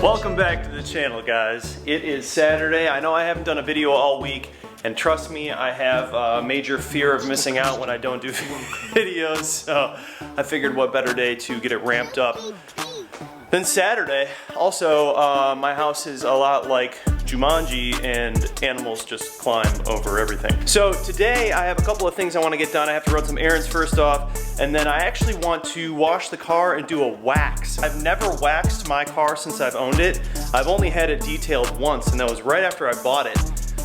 Welcome back to the channel, guys. It is Saturday. I know I haven't done a video all week, and trust me, I have a major fear of missing out when I don't do videos, so I figured what better day to get it ramped up than Saturday. Also, my house is a lot like Jumanji, and animals just climb over everything. So today I have a couple of things I want to get done. I have to run some errands first off, and then I actually want to wash the car and do a wax. I've never waxed my car since I've owned it. I've only had it detailed once, and that was right after I bought it.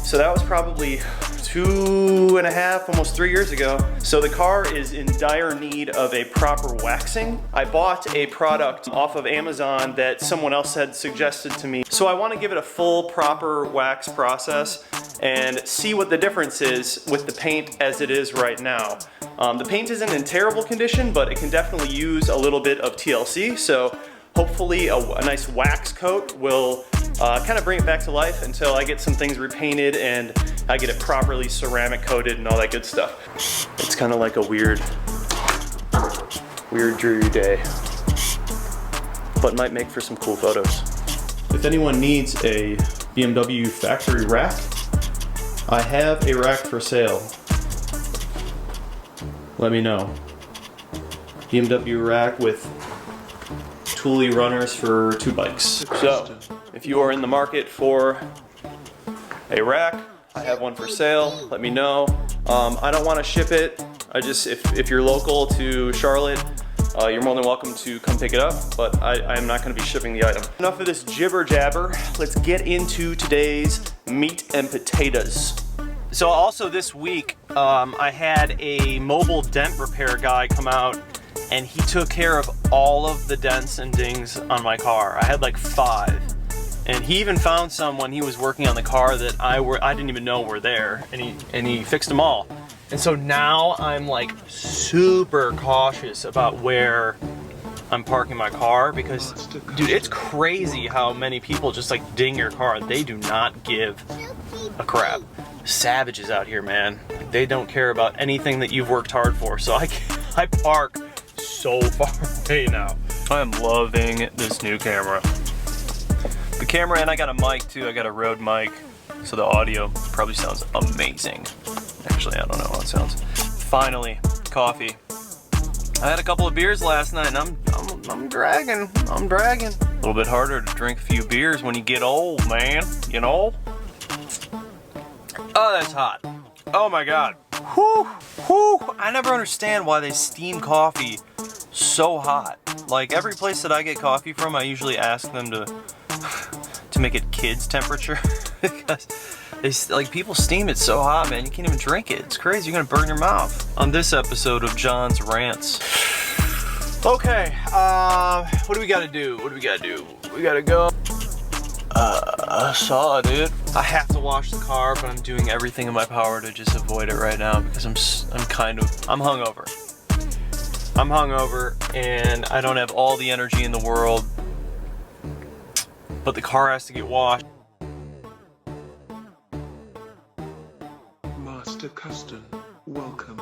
So that was probably 2.5, almost 3 years ago. So the car is in dire need of a proper waxing. I bought a product off of Amazon that someone else had suggested to me. So I want to give it a full proper wax process and see what the difference is with the paint as it is right now. The paint isn't in terrible condition, but it can definitely use a little bit of TLC. So hopefully a nice wax coat will kind of bring it back to life until I get some things repainted and I get it properly ceramic coated and all that good stuff. It's kind of like a weird dreary day, but might make for some cool photos. If anyone needs a BMW factory rack, I have a rack for sale. Let me know. BMW rack with Thule runners for 2 bikes. So, if you are in the market for a rack, I have one for sale. Let me know. I don't want to ship it. If you're local to Charlotte, you're more than welcome to come pick it up, but I am not going to be shipping the item. Enough of this jibber jabber. Let's get into today's meat and potatoes. So also this week, I had a mobile dent repair guy come out, and he took care of all of the dents and dings on my car. I had like 5. And he even found some when he was working on the car that I didn't even know were there, and he fixed them all. And so now I'm like super cautious about where I'm parking my car, because dude, it's crazy how many people just like ding your car. They do not give a crap. Savages out here, man. They don't care about anything that you've worked hard for. So I park so far away now. I am loving this new camera. The camera, and I got a mic too. I got a Rode mic, so the audio probably sounds amazing. Actually, I don't know how it sounds. Finally, coffee. I had a couple of beers last night, and I'm dragging. I'm dragging. A little bit harder to drink a few beers when you get old, man. You know? Oh, that's hot. Oh my God. Whew, whew. I never understand why they steam coffee so hot. Like every place that I get coffee from, I usually ask them to make it kids temperature because like people steam it so hot, man, you can't even drink it. It's crazy. You're gonna burn your mouth. On this episode of John's Rants. Okay, what do we gotta do? What do we gotta do? We gotta go. I saw it, dude. I have to wash the car, but I'm doing everything in my power to just avoid it right now because I'm hungover. I'm hungover and I don't have all the energy in the world, but the car has to get washed. Master Custom, welcome.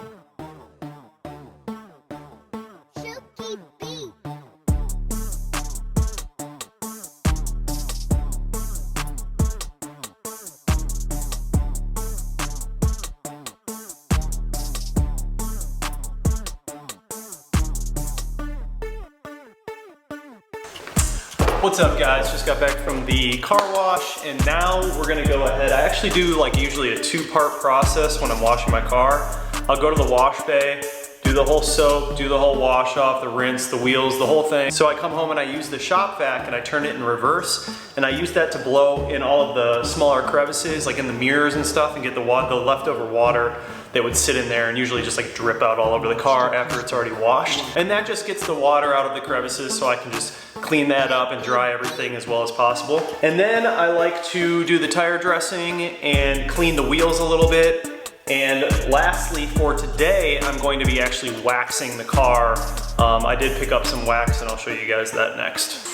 What's up, guys? Just got back from the car wash, and now we're gonna go ahead. I actually do like usually a 2-part process when I'm washing my car. I'll go to the wash bay, do the whole soap, do the whole wash off, the rinse, the wheels, the whole thing. So I come home and I use the shop vac and I turn it in reverse, and I use that to blow in all of the smaller crevices, like in the mirrors and stuff, and get the leftover water that would sit in there and usually just like drip out all over the car after it's already washed. And that just gets the water out of the crevices so I can just clean that up and dry everything as well as possible. And then I like to do the tire dressing and clean the wheels a little bit. And lastly, for today, I'm going to be actually waxing the car. I did pick up some wax and I'll show you guys that next.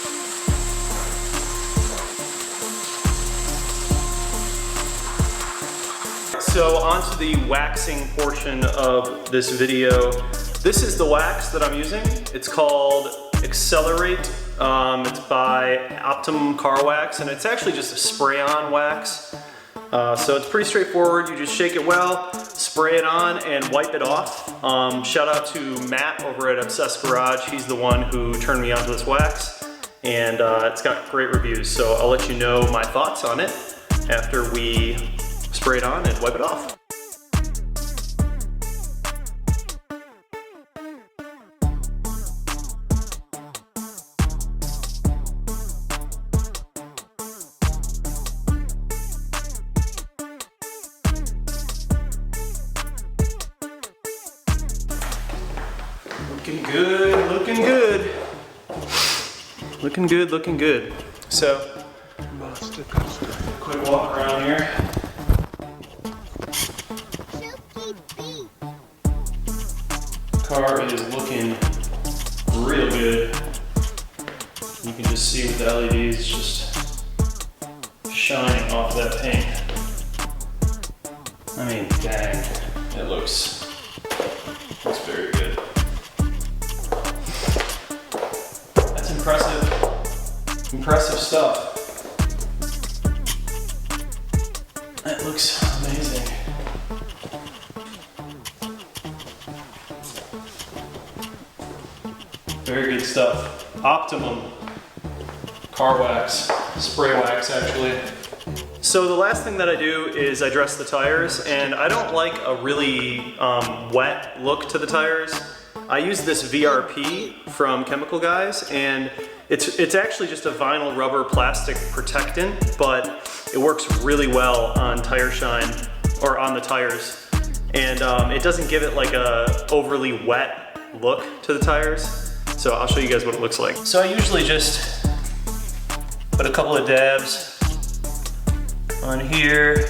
so on to the waxing portion of this video. This is the wax that I'm using. It's called Accelerate. It's by Optimum Car Wax, and it's actually just a spray-on wax. So it's pretty straightforward. You just shake it well, spray it on, and wipe it off. Shout out to Matt over at Obsessed Garage. He's the one who turned me onto this wax, and it's got great reviews. So I'll let you know my thoughts on it after we spray it on and wipe it off. Looking good, looking good. Looking good, looking good. So, quick walk around here. Car is looking real good. You can just see with the LEDs just shining off that paint. I mean, dang, it looks very good. That's impressive stuff. That looks amazing. Very good stuff. Optimum car wax, spray wax actually. So the last thing that I do is I dress the tires, and I don't like a really wet look to the tires. I use this VRP from Chemical Guys, and it's actually just a vinyl rubber plastic protectant, but it works really well on tire shine, or on the tires. And it doesn't give it like a overly wet look to the tires. So I'll show you guys what it looks like. So I usually just put a couple of dabs on here,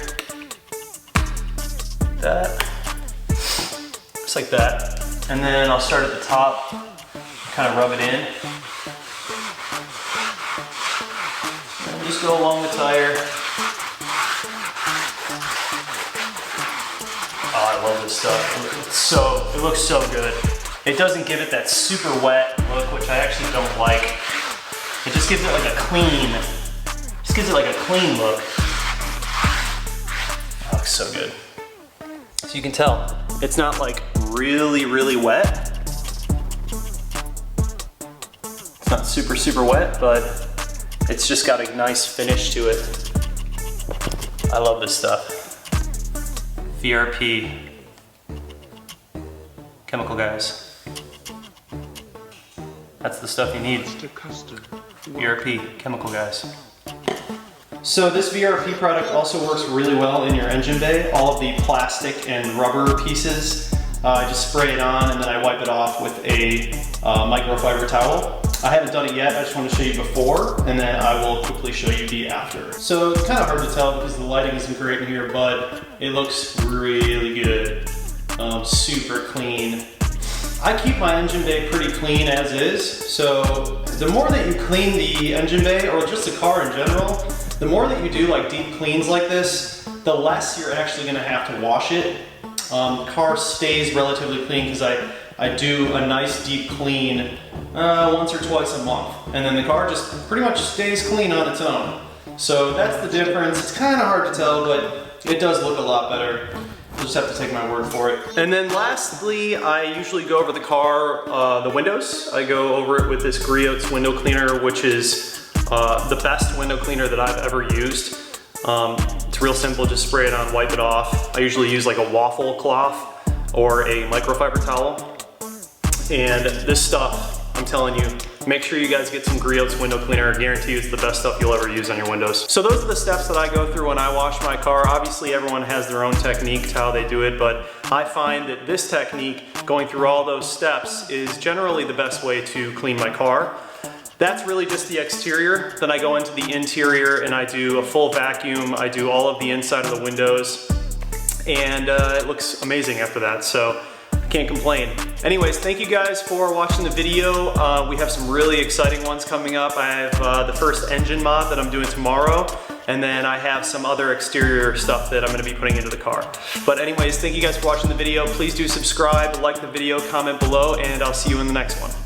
just like that. And then I'll start at the top, kind of rub it in. And just go along the tire. Oh, I love this stuff. It looks so good. It doesn't give it that super wet look, which I actually don't like. It just gives it like a clean, look. That looks so good. So you can tell, it's not like really, really wet. It's not super, super wet, but it's just got a nice finish to it. I love this stuff. VRP. Chemical Guys. That's the stuff you need. VRP, Chemical Guys. So this VRP product also works really well in your engine bay. All of the plastic and rubber pieces, I just spray it on and then I wipe it off with a microfiber towel. I haven't done it yet, I just want to show you before, and then I will quickly show you the after. So it's kind of hard to tell because the lighting isn't great in here, but it looks really good. Super clean. I keep my engine bay pretty clean as is, so the more that you clean the engine bay, or just the car in general, the more that you do like deep cleans like this, the less you're actually gonna have to wash it. The car stays relatively clean because I do a nice deep clean once or twice a month, and then the car just pretty much stays clean on its own. So that's the difference. It's kind of hard to tell, but it does look a lot better. You'll just have to take my word for it. And then lastly, I usually go over the car, the windows. I go over it with this Griot's window cleaner, which is the best window cleaner that I've ever used. It's real simple, just spray it on, wipe it off. I usually use like a waffle cloth or a microfiber towel. And this stuff, I'm telling you, make sure you guys get some Griot's window cleaner. I guarantee you it's the best stuff you'll ever use on your windows. So those are the steps that I go through when I wash my car. Obviously everyone has their own technique to how they do it, but I find that this technique, going through all those steps, is generally the best way to clean my car. That's really just the exterior. Then I go into the interior and I do a full vacuum. I do all of the inside of the windows, and it looks amazing after that. So can't complain. Anyways, thank you guys for watching the video. We have some really exciting ones coming up. I have the first engine mod that I'm doing tomorrow, And then I have some other exterior stuff that I'm gonna be putting into the car. But anyways, thank you guys for watching the video. Please do subscribe, like the video, comment below, and I'll see you in the next one.